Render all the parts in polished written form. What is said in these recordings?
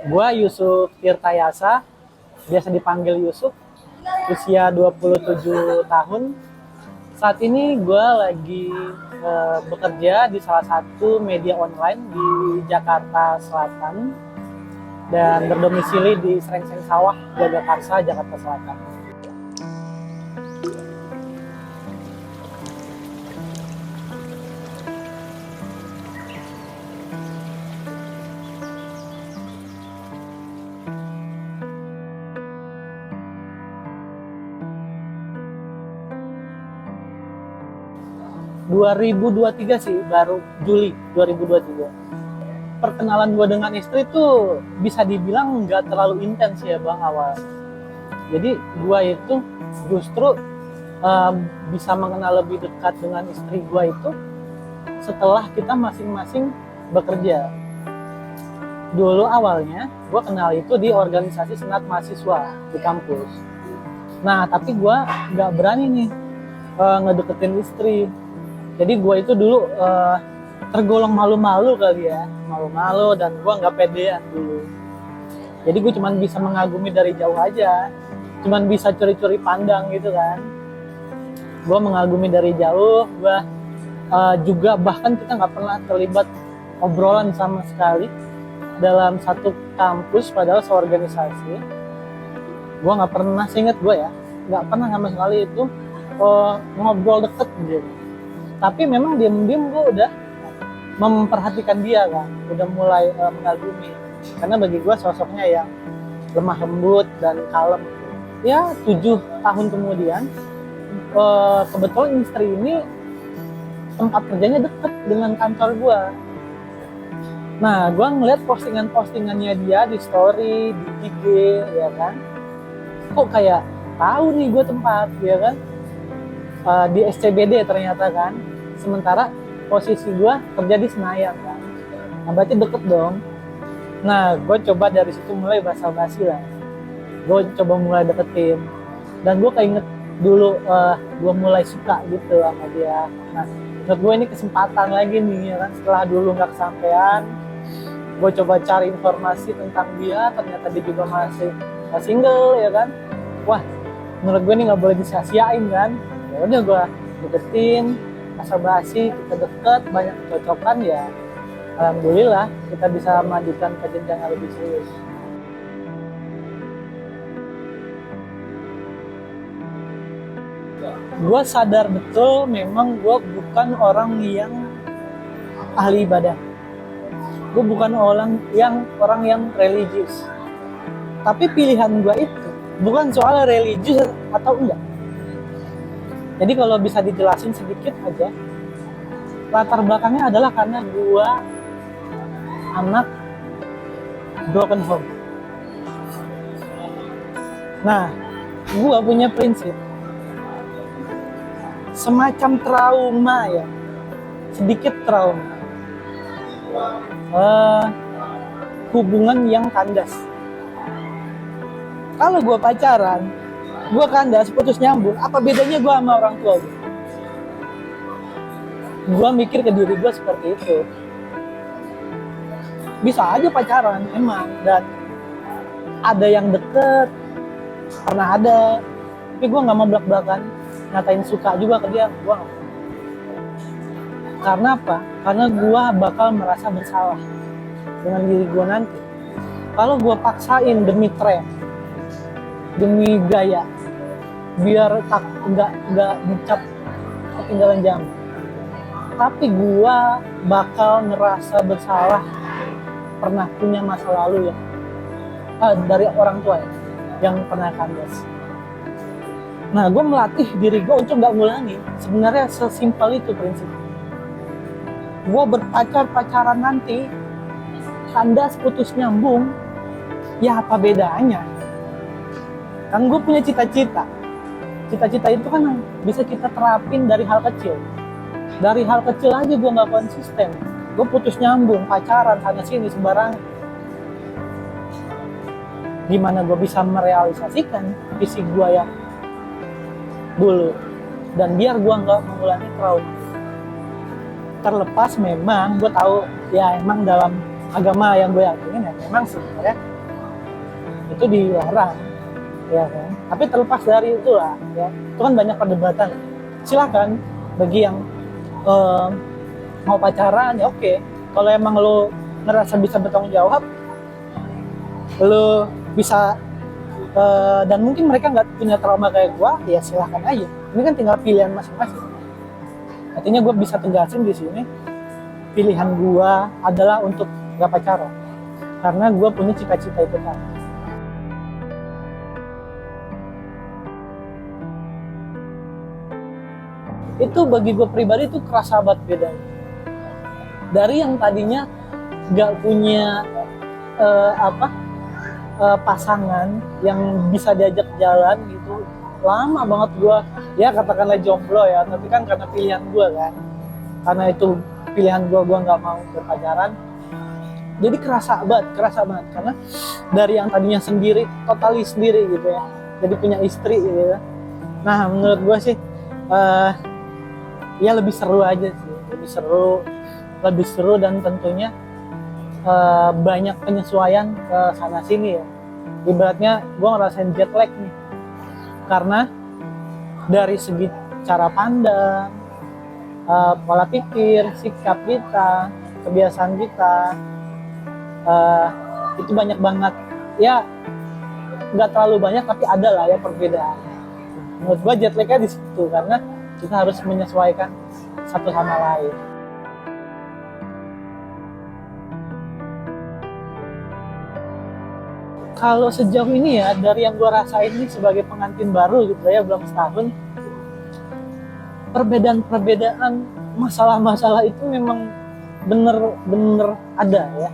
Gua Yusuf Tirtayasa, biasa dipanggil Yusuf, usia 27 tahun. Saat ini gua lagi bekerja di salah satu media online di Jakarta Selatan dan berdomisili di Serengseng Sawah, Jagakarsa, Jakarta Selatan. 2023 sih, baru Juli 2023. Perkenalan gue dengan istri tuh bisa dibilang nggak terlalu intens ya bang awal. Jadi gue itu justru bisa mengenal lebih dekat dengan istri gue itu setelah kita masing-masing bekerja. Dulu awalnya gue kenal itu di organisasi senat mahasiswa di kampus. Nah tapi gue nggak berani nih ngedeketin istri. Jadi gue itu dulu tergolong malu-malu kali ya, malu-malu dan gue nggak pedean dulu. Jadi gue cuman bisa mengagumi dari jauh aja, cuman bisa curi-curi pandang gitu kan. Gue mengagumi dari jauh, gue juga bahkan kita nggak pernah terlibat obrolan sama sekali dalam satu kampus padahal seorganisasi. Gue nggak pernah, seinget gue ya, nggak pernah sama sekali itu ngobrol deket gitu. Tapi memang diam-diam gue udah memperhatikan dia kan, udah mulai mengagumi. Karena bagi gue sosoknya yang lemah lembut dan kalem. Ya 7 tahun kemudian, kebetulan istri ini tempat kerjanya deket dengan kantor gue. Nah, gue ngeliat postingan-postingannya dia di story, di IG, ya kan. Kok kayak tahu nih gue tempat, ya kan. Di SCBD ternyata kan. Sementara posisi gue kerja di Senayan kan. Nah berarti deket dong. Nah gue coba dari situ mulai basa-basi lah. Gue coba mulai deketin. Dan gue keinget dulu gue mulai suka gitu sama dia. Nah menurut gue ini kesempatan lagi nih ya kan. Setelah dulu gak kesampean, gue coba cari informasi tentang dia. Ternyata dia juga masih single ya kan. Wah menurut gue ini gak boleh disia-siain kan. Ya udah gue deketin, basa-basi, kita deket, banyak kecocokan ya. Alhamdulillah kita bisa majukan ke jenjang yang lebih serius. Gue sadar betul memang gue bukan orang yang ahli ibadah. Gue bukan orang yang religius. Tapi pilihan gue itu bukan soal religius atau enggak. Jadi kalau bisa dijelasin sedikit aja, latar belakangnya adalah karena gue anak broken home. Nah, gue punya prinsip semacam trauma ya, sedikit trauma, hubungan yang kandas. Kalau gue pacaran, gue kandas, putus nyambung, apa bedanya gue sama orang tua gue? Gue mikir ke diri gue seperti itu. Bisa aja pacaran emang, dan ada yang deket, pernah ada, tapi gue gak mau belak-belakan ngatain suka juga ke dia, gue gak. Karena apa? Karena gue bakal merasa bersalah dengan diri gue nanti. Kalau gue paksain demi tren, demi gaya, biar nggak dicap ketinggalan zaman. Tapi gua bakal ngerasa bersalah pernah punya masa lalu ya dari orang tua ya yang pernah kandas. Nah, gue melatih diri gue untuk nggak ngulangi. Sebenarnya sesimpel itu prinsip. Gue pacaran nanti kandas putus nyambung, ya apa bedanya? Kan gue punya cita-cita. Cita-cita itu kan bisa kita terapin dari hal kecil. Dari hal kecil aja gue gak konsisten. Gue putus nyambung, pacaran, sana-sini, sembarangan. Gimana gue bisa merealisasikan visi gue yang dulu. Dan biar gue gak mengulangi trauma. Terlepas memang gue tahu ya emang dalam agama yang gue yakinin ya memang sebenarnya itu dilarang, ya kan. Tapi terlepas dari itulah, ya itu kan banyak perdebatan. Silakan bagi yang mau pacaran ya oke. Kalau emang lo ngerasa bisa bertanggung jawab, lo bisa dan mungkin mereka nggak punya trauma kayak gue, ya silahkan aja. Ini kan tinggal pilihan masing-masing. Artinya gue bisa tegasin di sini, pilihan gue adalah untuk gak pacaran karena gue punya cita-cita itu kan. Itu bagi gue pribadi itu kerasa banget bedanya. Dari yang tadinya gak punya pasangan yang bisa diajak jalan gitu, lama banget gue ya katakanlah jomblo ya, tapi kan karena pilihan gue kan, karena itu pilihan gue nggak mau berpacaran, jadi kerasa banget karena dari yang tadinya sendiri, totali sendiri gitu ya, jadi punya istri gitu ya. Nah menurut gue sih ya lebih seru aja sih, lebih seru dan tentunya banyak penyesuaian ke sana sini ya. Ibaratnya gue ngerasain jet lag nih, karena dari segi cara pandang, pola pikir, sikap kita, kebiasaan kita, itu banyak banget ya, nggak terlalu banyak tapi ada lah ya perbedaan. Menurut gue jet lagnya di situ, karena kita harus menyesuaikan satu sama lain. Kalau sejauh ini ya, dari yang gue rasain nih sebagai pengantin baru gitu ya, belum setahun, perbedaan masalah-masalah itu memang bener-bener ada ya.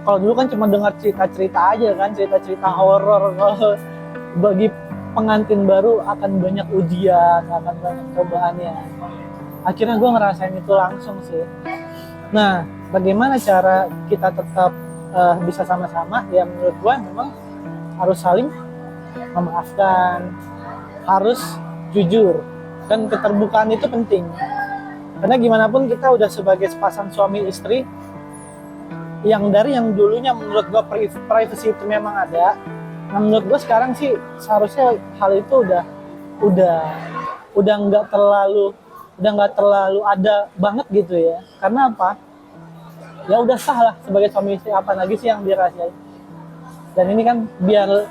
Kalau dulu kan cuma dengar cerita-cerita aja kan, cerita-cerita horor. Kalau bagi pengantin baru akan banyak ujian, akan banyak cobaannya. Akhirnya gue ngerasain itu langsung sih. Nah, bagaimana cara kita tetap bisa sama-sama? Ya menurut gue memang harus saling memaafkan, harus jujur, dan keterbukaan itu penting. Karena gimana pun kita udah sebagai sepasang suami istri, yang dari yang dulunya menurut gue privacy itu memang ada. Nah menurut gue sekarang sih seharusnya hal itu udah nggak terlalu ada banget gitu ya. Karena apa? Ya udah sah lah sebagai suami istri, apa lagi sih yang dirahasiain. Dan ini kan biar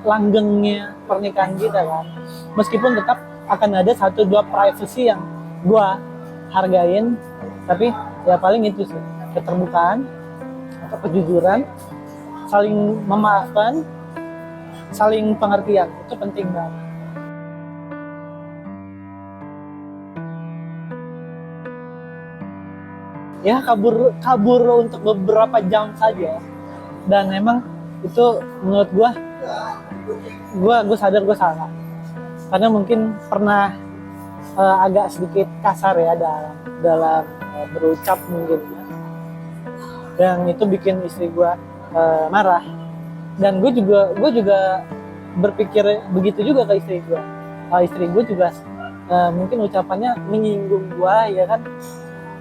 langgengnya pernikahan kita kan, meskipun tetap akan ada 1-2 privacy yang gue hargain, tapi ya paling itu sih, keterbukaan atau kejujuran, saling memaafkan, saling pengertian, itu penting banget. Ya kabur untuk beberapa jam saja, dan memang itu menurut gue sadar gue salah, karena mungkin pernah agak sedikit kasar ya dalam berucap mungkin ya. Dan itu bikin istri gue marah, dan gue juga berpikir begitu juga ke istri gue. Istri gue juga mungkin ucapannya menyinggung gue ya kan.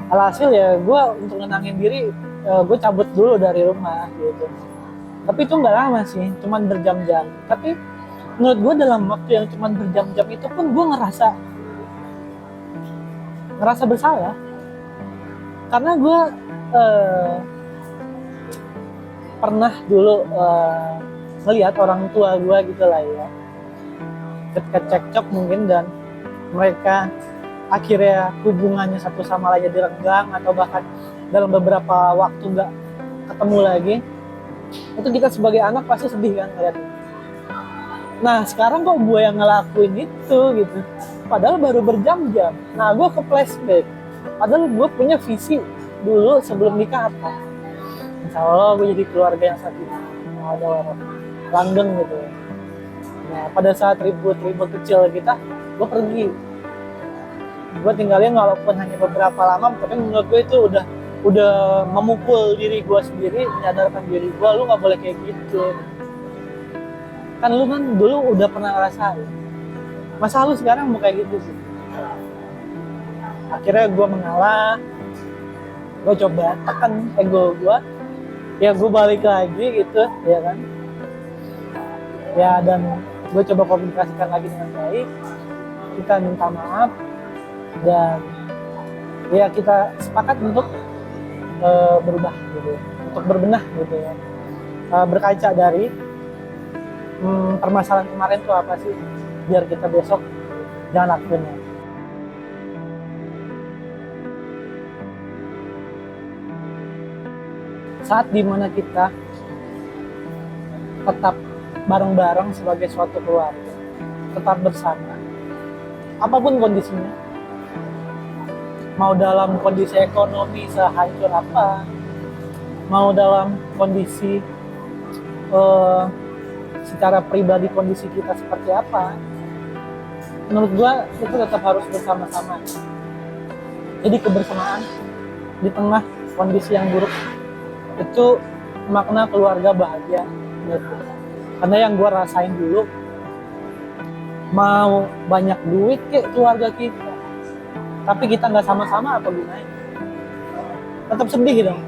Alhasil ya gue untuk nenangin diri, gue cabut dulu dari rumah gitu. Tapi itu nggak lama sih, cuman berjam-jam. Tapi menurut gue dalam waktu yang cuman berjam-jam itu pun gue ngerasa bersalah, karena gue pernah dulu ngelihat orang tua gue gitu lah ya, ketika cekcok mungkin, dan mereka akhirnya hubungannya satu sama lain direnggang, atau bahkan dalam beberapa waktu nggak ketemu lagi, itu kita sebagai anak pasti sedih kan ngeliat. Nah sekarang kok gue yang ngelakuin itu gitu, padahal baru berjam-jam. Nah gue ke flashback, padahal gue punya visi dulu sebelum nikah apa, insya Allah gue jadi keluarga yang sakinah, ada orang langgeng gitu. Nah pada saat ribut-ribut kecil kita, gue pergi, gue tinggalin walaupun hanya beberapa lama, tapi menurut gue itu udah memukul diri gue sendiri, menyadarkan diri gue, lu nggak boleh kayak gitu. Kan lu kan dulu udah pernah ngerasain, masa lu sekarang mau kayak gitu sih? Akhirnya gue mengalah, gue coba tekan ego gue, ya gue balik lagi gitu ya kan, ya dan gue coba komunikasikan lagi dengan baik, kita minta maaf, dan ya kita sepakat untuk berubah gitu, untuk berbenah gitu ya. Berkaca dari permasalahan kemarin tuh apa sih, biar kita besok jangan lakuinnya. Saat dimana kita tetap bareng-bareng sebagai suatu keluarga, tetap bersama, apapun kondisinya, mau dalam kondisi ekonomi sehancur apa, mau dalam kondisi secara pribadi kondisi kita seperti apa, menurut gua itu tetap harus bersama-sama. Jadi kebersamaan di tengah kondisi yang buruk itu makna keluarga bahagia gitu. Karena yang gua rasain dulu, mau banyak duit kayak keluarga kita, tapi kita nggak sama-sama, apa gunanya? Tetap sedih dong.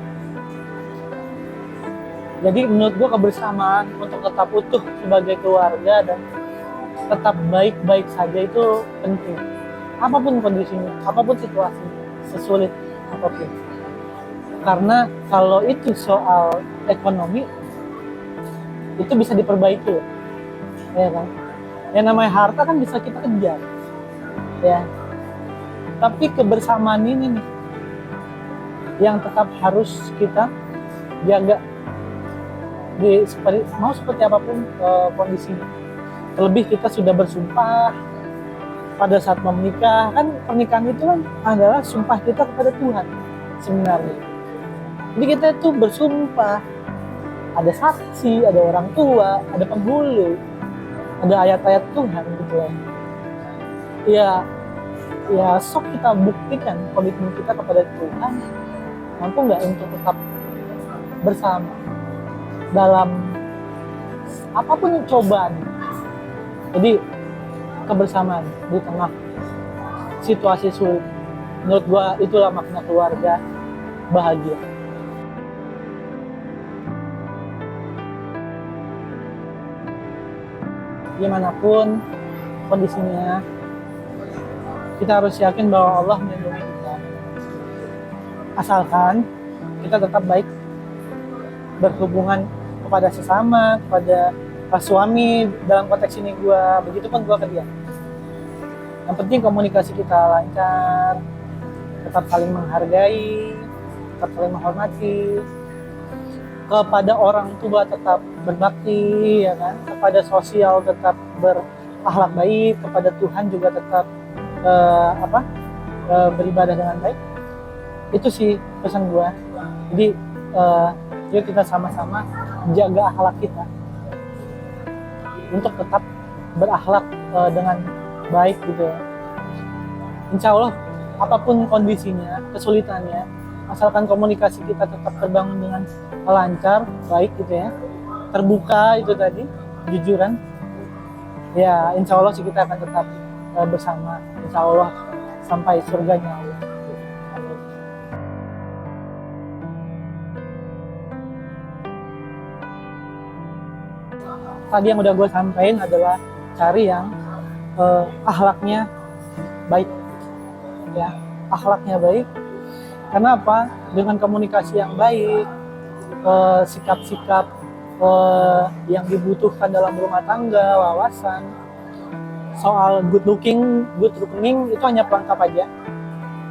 Jadi menurut gue kebersamaan untuk tetap utuh sebagai keluarga dan tetap baik-baik saja itu penting. Apapun kondisinya, apapun situasinya, sesulit apapun. Karena kalau itu soal ekonomi, itu bisa diperbaiki loh. Ya kan? Yang namanya harta kan bisa kita kejar. Ya. Tapi kebersamaan ini nih yang tetap harus kita jaga. Mau seperti apapun kondisinya. Terlebih kita sudah bersumpah pada saat mau menikah, kan pernikahan itu kan adalah sumpah kita kepada Tuhan sebenarnya. Jadi kita itu bersumpah, ada saksi, ada orang tua, ada penghulu, ada ayat-ayat Tuhan gitu ya. Ya sok kita buktikan komitmen kita kepada Tuhan, mampu nggak untuk tetap bersama dalam apapun cobaan. Jadi kebersamaan di tengah situasi sulit, menurut gua itulah makna keluarga bahagia. Gimana pun kondisinya, kita harus yakin bahwa Allah melindungi kita, asalkan kita tetap baik berhubungan kepada sesama, kepada suami, dalam konteks ini begitupun gue ke dia. Yang penting komunikasi kita lancar, tetap saling menghargai, tetap saling menghormati, kepada orang tua tetap berbakti, ya kan, kepada sosial tetap berakhlak baik, kepada Tuhan juga tetap beribadah dengan baik. Itu sih pesan gue. Jadi yuk kita sama-sama jaga akhlak kita untuk tetap berakhlak dengan baik gitu. Insya Allah apapun kondisinya, kesulitannya, asalkan komunikasi kita tetap terbangun dengan lancar, baik gitu ya, terbuka itu tadi, jujuran, ya insya Allah sih kita akan tetap bersama, insya Allah sampai surganya Allah. Tadi yang udah gue sampaikan adalah cari yang akhlaknya baik, ya, akhlaknya baik. Karena apa? Dengan komunikasi yang baik, sikap-sikap yang dibutuhkan dalam rumah tangga, wawasan, soal good looking, good reckoning itu hanya pelengkap aja.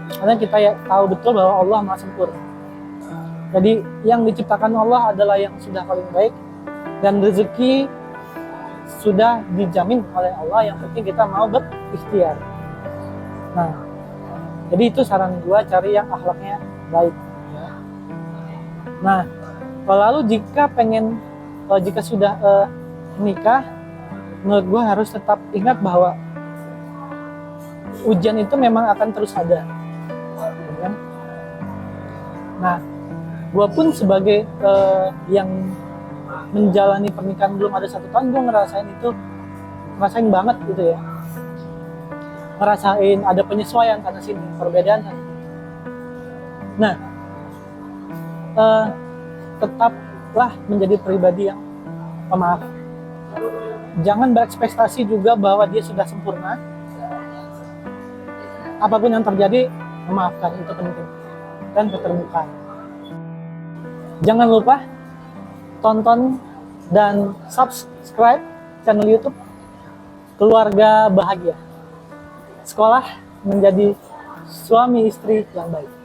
Karena kita ya tahu betul bahwa Allah Maha Sempurna. Jadi yang diciptakan Allah adalah yang sudah paling baik, dan rezeki sudah dijamin oleh Allah, yang penting kita mau berikhtiar. Nah, jadi itu saran gue, cari yang akhlaknya baik. Nah, lalu jika sudah menikah, menurut gue harus tetap ingat bahwa ujian itu memang akan terus ada. Ya. Nah, gue pun sebagai yang menjalani pernikahan belum ada 1 tahun, gue ngerasain banget gitu ya, ngerasain ada penyesuaian sana sini, perbedaan sana. Nah, tetaplah menjadi pribadi yang pemaaf. Jangan berekspektasi juga bahwa dia sudah sempurna. Apapun yang terjadi, memaafkan, itu penting. Dan keterbukaan. Jangan lupa tonton dan subscribe channel YouTube Keluarga Bahagia. Sekolah menjadi suami istri yang baik.